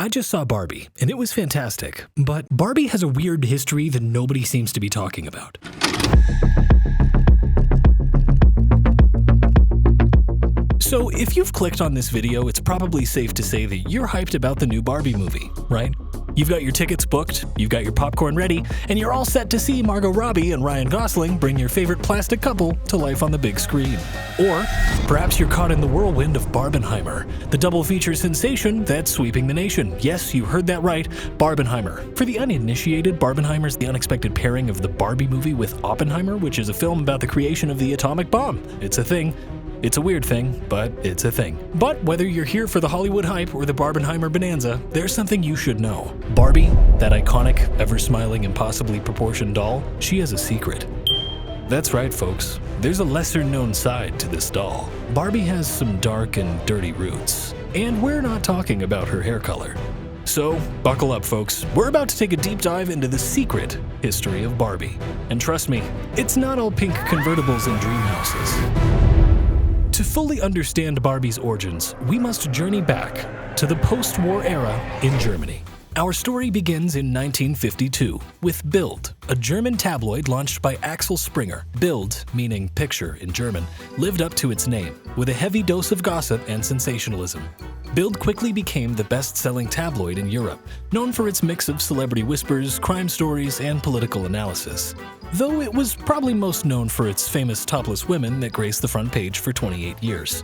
I just saw Barbie, and it was fantastic. But Barbie has a weird history that nobody seems to be talking about. So if you've clicked on this video, it's probably safe to say that you're hyped about the new Barbie movie, right? You've got your tickets booked, you've got your popcorn ready, and you're all set to see Margot Robbie and Ryan Gosling bring your favorite plastic couple to life on the big screen. Or perhaps you're caught in the whirlwind of Barbenheimer, the double feature sensation that's sweeping the nation. Yes, you heard that right, Barbenheimer. For the uninitiated, Barbenheimer's the unexpected pairing of the Barbie movie with Oppenheimer, which is a film about the creation of the atomic bomb. It's a thing. It's a weird thing, but it's a thing. But whether you're here for the Hollywood hype or the Barbenheimer bonanza, there's something you should know. Barbie, that iconic, ever-smiling, impossibly proportioned doll, she has a secret. That's right, folks. There's a lesser-known side to this doll. Barbie has some dark and dirty roots. And we're not talking about her hair color. So, buckle up, folks. We're about to take a deep dive into the secret history of Barbie. And trust me, it's not all pink convertibles and dream houses. To fully understand Barbie's origins, we must journey back to the post-war era in Germany. Our story begins in 1952 with Bild, a German tabloid launched by Axel Springer. Bild, meaning picture in German, lived up to its name, with a heavy dose of gossip and sensationalism. Bild quickly became the best-selling tabloid in Europe, known for its mix of celebrity whispers, crime stories, and political analysis. Though it was probably most known for its famous topless women that graced the front page for 28 years.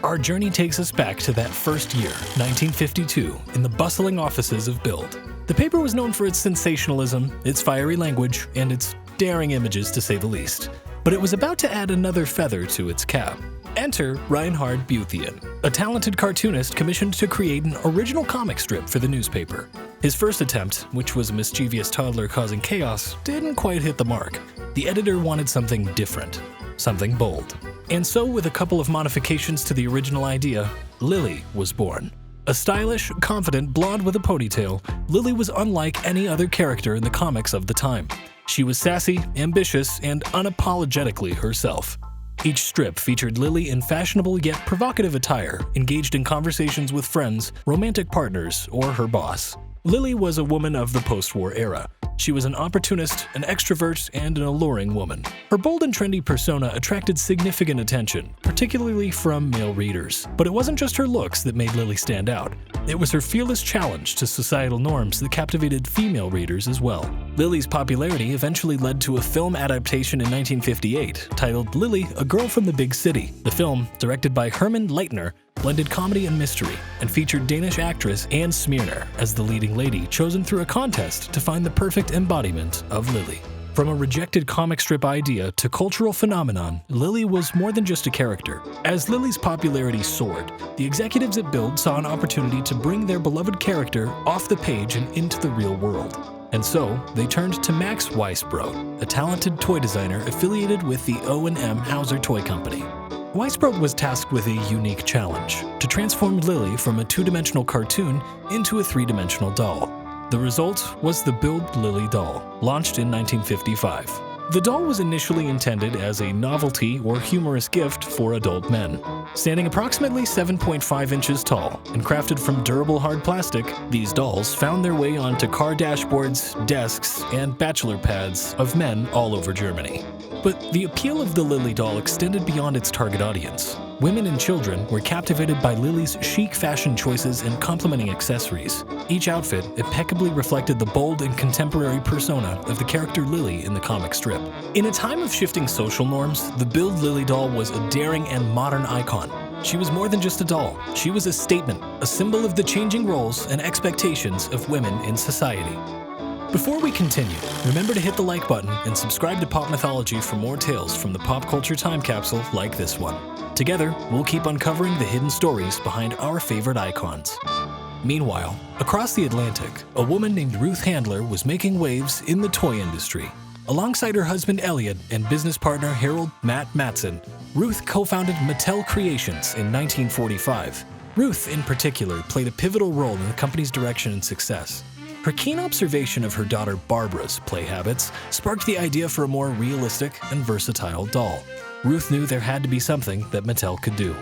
Our journey takes us back to that first year, 1952, in the bustling offices of Bild. The paper was known for its sensationalism, its fiery language, and its daring images to say the least. But it was about to add another feather to its cap. Enter Reinhard Buthian, a talented cartoonist commissioned to create an original comic strip for the newspaper. His first attempt, which was a mischievous toddler causing chaos, didn't quite hit the mark. The editor wanted something different, something bold. And so, with a couple of modifications to the original idea, Lily was born. A stylish, confident blonde with a ponytail, Lily was unlike any other character in the comics of the time. She was sassy, ambitious, and unapologetically herself. Each strip featured Lily in fashionable yet provocative attire, engaged in conversations with friends, romantic partners, or her boss. Lily was a woman of the post-war era. She was an opportunist, an extrovert, and an alluring woman. Her bold and trendy persona attracted significant attention, particularly from male readers. But it wasn't just her looks that made Lily stand out. It was her fearless challenge to societal norms that captivated female readers as well. Lily's popularity eventually led to a film adaptation in 1958 titled Lily, A Girl from the Big City. The film, directed by Herman Leitner, blended comedy and mystery, and featured Danish actress Anne Smyrner as the leading lady, chosen through a contest to find the perfect embodiment of Lily. From a rejected comic strip idea to cultural phenomenon, Lily was more than just a character. As Lily's popularity soared, the executives at Bild saw an opportunity to bring their beloved character off the page and into the real world. And so, they turned to Max Weisbrod, a talented toy designer affiliated with the O&M Hauser Toy Company. Weisbrod was tasked with a unique challenge, to transform Lily from a two-dimensional cartoon into a three-dimensional doll. The result was the Bild Lily doll, launched in 1955. The doll was initially intended as a novelty or humorous gift for adult men. Standing approximately 7.5 inches tall and crafted from durable hard plastic, these dolls found their way onto car dashboards, desks, and bachelor pads of men all over Germany. But the appeal of the Lily doll extended beyond its target audience. Women and children were captivated by Lily's chic fashion choices and complementing accessories. Each outfit impeccably reflected the bold and contemporary persona of the character Lily in the comic strip. In a time of shifting social norms, the Bild Lily doll was a daring and modern icon. She was more than just a doll. She was a statement, a symbol of the changing roles and expectations of women in society. Before we continue, remember to hit the like button and subscribe to Pop Mythology for more tales from the pop culture time capsule like this one. Together, we'll keep uncovering the hidden stories behind our favorite icons. Meanwhile, across the Atlantic, a woman named Ruth Handler was making waves in the toy industry. Alongside her husband Elliot and business partner Harold Matt Matson, Ruth co-founded Mattel Creations in 1945. Ruth, in particular, played a pivotal role in the company's direction and success. Her keen observation of her daughter Barbara's play habits sparked the idea for a more realistic and versatile doll. Ruth knew there had to be something that Mattel could do.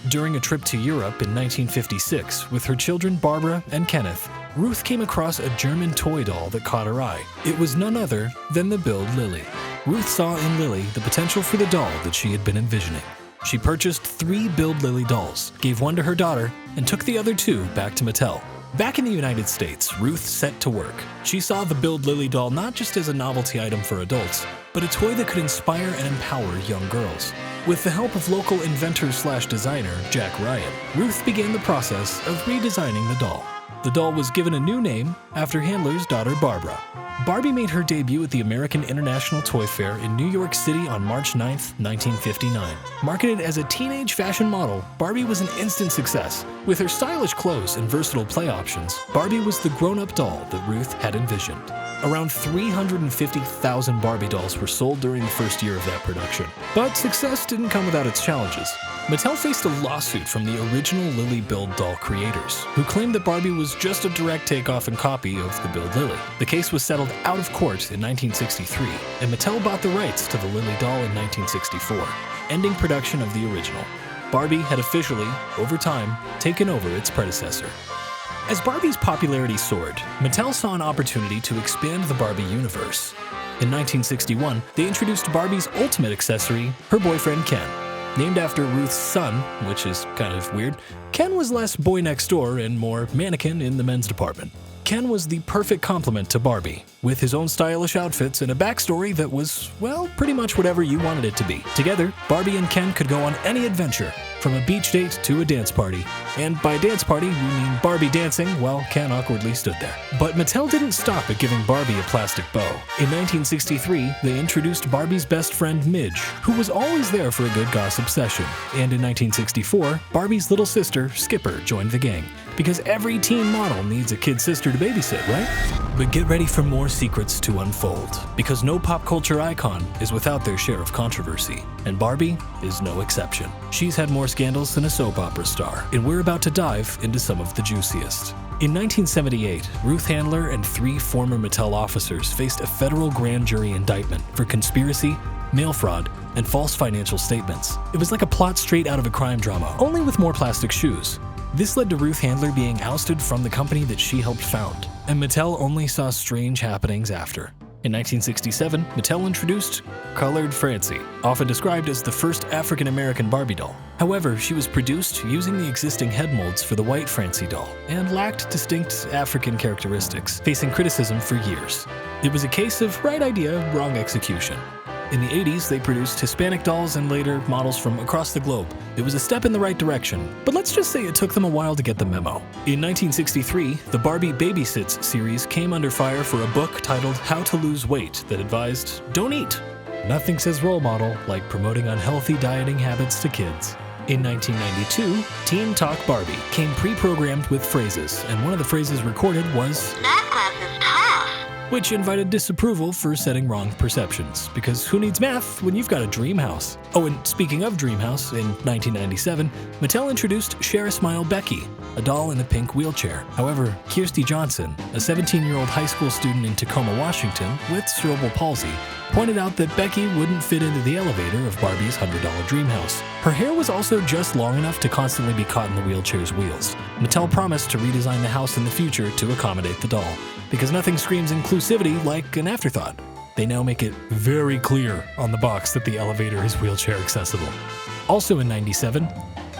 During a trip to Europe in 1956 with her children Barbara and Kenneth, Ruth came across a German toy doll that caught her eye. It was none other than the Build Lily. Ruth saw in Lily the potential for the doll that she had been envisioning. She purchased 3 Build Lily dolls, gave one to her daughter, and took the other 2 back to Mattel. Back in the United States, Ruth set to work. She saw the Build Lily doll not just as a novelty item for adults, but a toy that could inspire and empower young girls. With the help of local inventor/designer Jack Ryan, Ruth began the process of redesigning the doll. The doll was given a new name after Handler's daughter Barbara. Barbie made her debut at the American International Toy Fair in New York City on March 9, 1959. Marketed as a teenage fashion model, Barbie was an instant success. With her stylish clothes and versatile play options, Barbie was the grown-up doll that Ruth had envisioned. Around 350,000 Barbie dolls were sold during the first year of that production. But success didn't come without its challenges. Mattel faced a lawsuit from the original Lily Build doll creators, who claimed that Barbie was just a direct takeoff and copy of the Build Lily. The case was settled out of court in 1963, and Mattel bought the rights to the Lily doll in 1964, ending production of the original. Barbie had officially, over time, taken over its predecessor. As Barbie's popularity soared, Mattel saw an opportunity to expand the Barbie universe. In 1961, they introduced Barbie's ultimate accessory, her boyfriend Ken. Named after Ruth's son, which is kind of weird, Ken was less boy next door and more mannequin in the men's department. Ken was the perfect complement to Barbie, with his own stylish outfits and a backstory that was, well, pretty much whatever you wanted it to be. Together, Barbie and Ken could go on any adventure, from a beach date to a dance party. And by dance party, we mean Barbie dancing while Ken awkwardly stood there. But Mattel didn't stop at giving Barbie a plastic bow. In 1963, they introduced Barbie's best friend Midge, who was always there for a good gossip session. And in 1964, Barbie's little sister, Skipper, joined the gang. Because every teen model needs a kid sister to babysit, right? But get ready for more secrets to unfold, because no pop culture icon is without their share of controversy, and Barbie is no exception. She's had more scandals than a soap opera star, and we're about to dive into some of the juiciest. In 1978, Ruth Handler and 3 former Mattel officers faced a federal grand jury indictment for conspiracy, mail fraud, and false financial statements. It was like a plot straight out of a crime drama, only with more plastic shoes. This led to Ruth Handler being ousted from the company that she helped found, and Mattel only saw strange happenings after. In 1967, Mattel introduced Colored Francie, often described as the first African-American Barbie doll. However, she was produced using the existing head molds for the white Francie doll and lacked distinct African characteristics, facing criticism for years. It was a case of right idea, wrong execution. In the 80s, they produced Hispanic dolls and later models from across the globe. It was a step in the right direction, but let's just say it took them a while to get the memo. In 1963, the Barbie Babysits series came under fire for a book titled How to Lose Weight that advised, don't eat. Nothing says role model like promoting unhealthy dieting habits to kids. In 1992, Teen Talk Barbie came pre-programmed with phrases, and one of the phrases recorded was, "That class is tough," which invited disapproval for setting wrong perceptions, because who needs math when you've got a dream house? Oh, and speaking of dream house, in 1997, Mattel introduced Share a Smile Becky, a doll in a pink wheelchair. However, Kirsty Johnson, a 17-year-old high school student in Tacoma, Washington, with cerebral palsy, pointed out that Becky wouldn't fit into the elevator of Barbie's $100 dream house. Her hair was also just long enough to constantly be caught in the wheelchair's wheels. Mattel promised to redesign the house in the future to accommodate the doll, because nothing screams inclusivity like an afterthought. They now make it very clear on the box that the elevator is wheelchair accessible. Also in 97,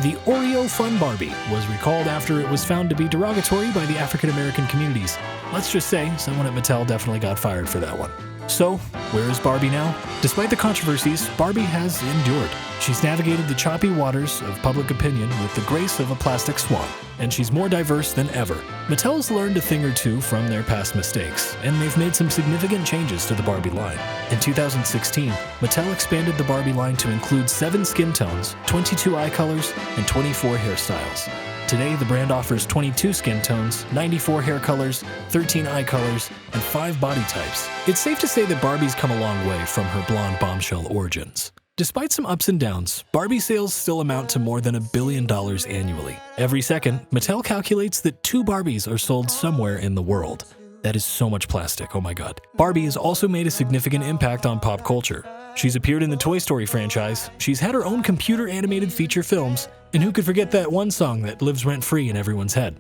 the Oreo Fun Barbie was recalled after it was found to be derogatory by the African American communities. Let's just say someone at Mattel definitely got fired for that one. So, where is Barbie now? Despite the controversies, Barbie has endured. She's navigated the choppy waters of public opinion with the grace of a plastic swan, and she's more diverse than ever. Mattel has learned a thing or two from their past mistakes, and they've made some significant changes to the Barbie line. In 2016, Mattel expanded the Barbie line to include 7 skin tones, 22 eye colors, and 24 hairstyles. Today, the brand offers 22 skin tones, 94 hair colors, 13 eye colors, and 5 body types. It's safe to say that Barbie's come a long way from her blonde bombshell origins. Despite some ups and downs, Barbie sales still amount to more than $1 billion annually. Every second, Mattel calculates that 2 Barbies are sold somewhere in the world. That is so much plastic, oh my god. Barbie has also made a significant impact on pop culture. She's appeared in the Toy Story franchise, she's had her own computer-animated feature films, and who could forget that one song that lives rent-free in everyone's head?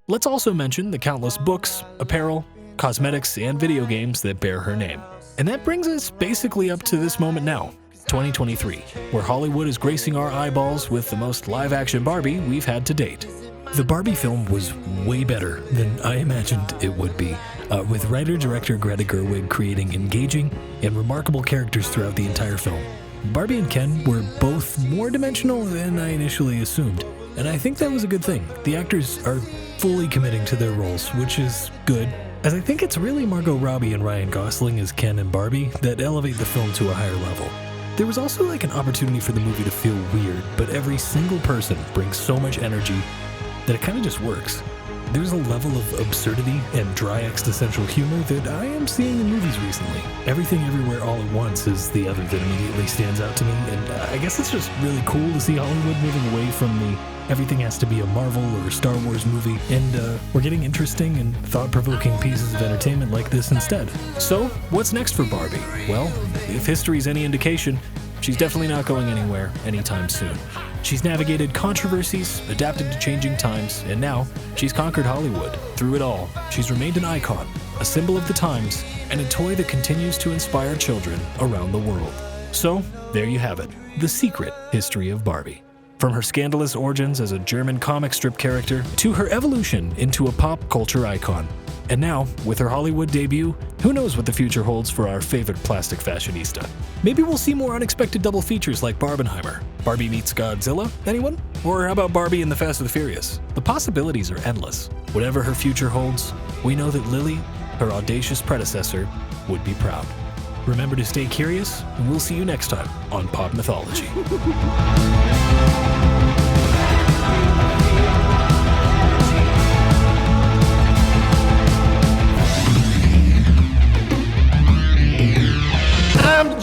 Let's also mention the countless books, apparel, cosmetics, and video games that bear her name. And that brings us basically up to this moment now, 2023, where Hollywood is gracing our eyeballs with the most live-action Barbie we've had to date. The Barbie film was way better than I imagined it would be, with writer-director Greta Gerwig creating engaging and remarkable characters throughout the entire film. Barbie and Ken were both more dimensional than I initially assumed, and I think that was a good thing. The actors are fully committing to their roles, which is good, as I think it's really Margot Robbie and Ryan Gosling as Ken and Barbie that elevate the film to a higher level. There was also like an opportunity for the movie to feel weird, but every single person brings so much energy that it kind of just works. There's a level of absurdity and dry existential humor that I am seeing in movies recently. Everything Everywhere All at Once is the other that immediately stands out to me, and I guess it's just really cool to see Hollywood moving away from the everything has to be a Marvel or Star Wars movie, and we're getting interesting and thought-provoking pieces of entertainment like this instead. So, what's next for Barbie? Well, if history's any indication, she's definitely not going anywhere anytime soon. She's navigated controversies, adapted to changing times, and now she's conquered Hollywood. Through it all, she's remained an icon, a symbol of the times, and a toy that continues to inspire children around the world. So, there you have it, the secret history of Barbie. From her scandalous origins as a German comic strip character to her evolution into a pop culture icon. And now, with her Hollywood debut, who knows what the future holds for our favorite plastic fashionista? Maybe we'll see more unexpected double features like Barbenheimer. Barbie meets Godzilla, anyone? Or how about Barbie and the Fast and the Furious? The possibilities are endless. Whatever her future holds, we know that Lily, her audacious predecessor, would be proud. Remember to stay curious, and we'll see you next time on Pop Mythology. I'm